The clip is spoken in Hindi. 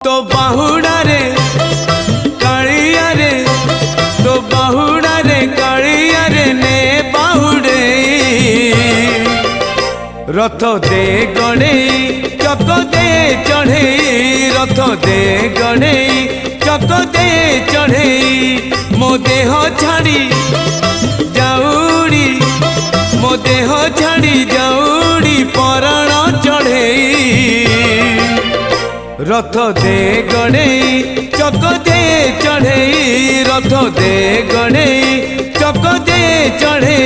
तो बाहुड़ा रे कालिया रे, तो बाहुड़ा रे कालिया रे ने बाहुड़े रथ दे गणे चक दे चढ़े, रथ दे गणे चक दे चढ़े, मो देह छाड़ी जाऊड़ी, मो देह छाड़ी जाऊड़ी पराण चढ़े रथ दे गणे चक दे चढ़े, रथ दे गणे चक दे चढ़े।